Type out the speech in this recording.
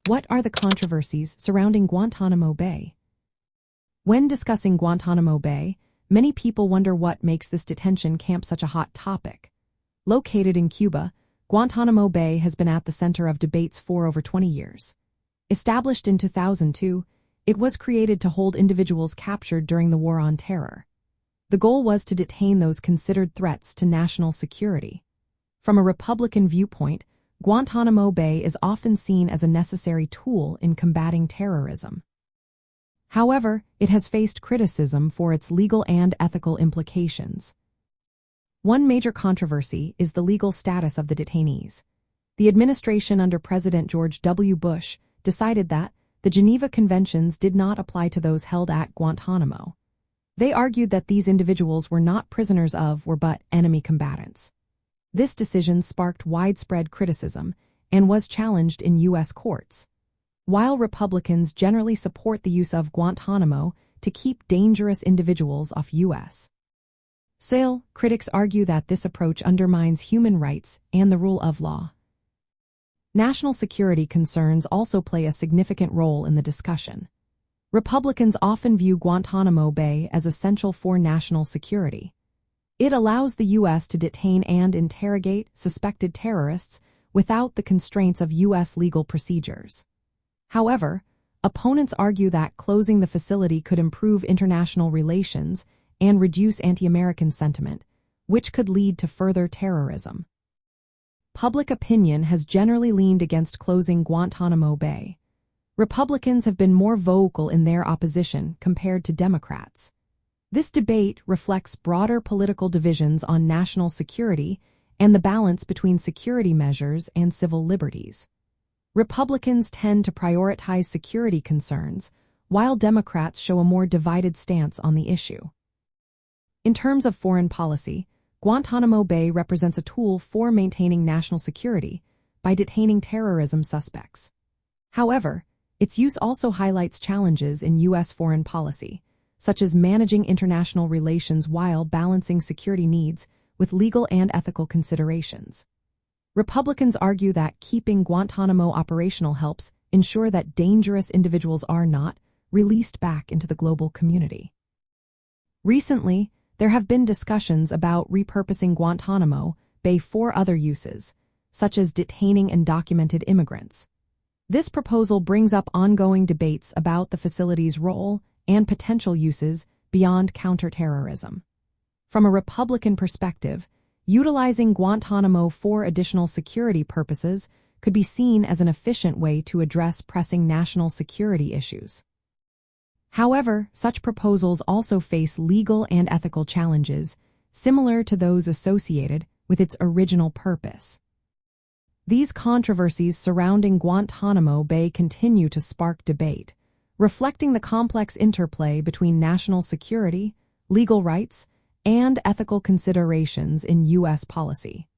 What are the controversies surrounding Guantanamo Bay? When discussing Guantanamo Bay, many people wonder what makes this detention camp such a hot topic. Located in Cuba, Guantanamo Bay has been at the center of debates for over 20 years. Established in 2002, it was created to hold individuals captured during the War on Terror. The goal was to detain those considered threats to national security. From a Republican viewpoint, Guantanamo Bay is often seen as a necessary tool in combating terrorism. However, it has faced criticism for its legal and ethical implications. One major controversy is the legal status of the detainees. The administration under President George W. Bush decided that the Geneva Conventions did not apply to those held at Guantanamo. They argued that these individuals were not prisoners of, were but enemy combatants. This decision sparked widespread criticism and was challenged in U.S. courts. While Republicans generally support the use of Guantanamo to keep dangerous individuals off U.S. soil, critics argue that this approach undermines human rights and the rule of law. National security concerns also play a significant role in the discussion. Republicans often view Guantanamo Bay as essential for national security. It allows the U.S. to detain and interrogate suspected terrorists without the constraints of U.S. legal procedures. However, opponents argue that closing the facility could improve international relations and reduce anti-American sentiment, which could lead to further terrorism. Public opinion has generally leaned against closing Guantanamo Bay. Republicans have been more vocal in their opposition compared to Democrats. This debate reflects broader political divisions on national security and the balance between security measures and civil liberties. Republicans tend to prioritize security concerns, while Democrats show a more divided stance on the issue. In terms of foreign policy, Guantanamo Bay represents a tool for maintaining national security by detaining terrorism suspects. However, its use also highlights challenges in U.S. foreign policy, such as managing international relations while balancing security needs with legal and ethical considerations. Republicans argue that keeping Guantanamo operational helps ensure that dangerous individuals are not released back into the global community. Recently, there have been discussions about repurposing Guantanamo Bay for other uses, such as detaining undocumented immigrants. This proposal brings up ongoing debates about the facility's role and potential uses beyond counterterrorism. From a Republican perspective, utilizing Guantanamo for additional security purposes could be seen as an efficient way to address pressing national security issues. However, such proposals also face legal and ethical challenges, similar to those associated with its original purpose. These controversies surrounding Guantanamo Bay continue to spark debate, reflecting the complex interplay between national security, legal rights, and ethical considerations in U.S. policy.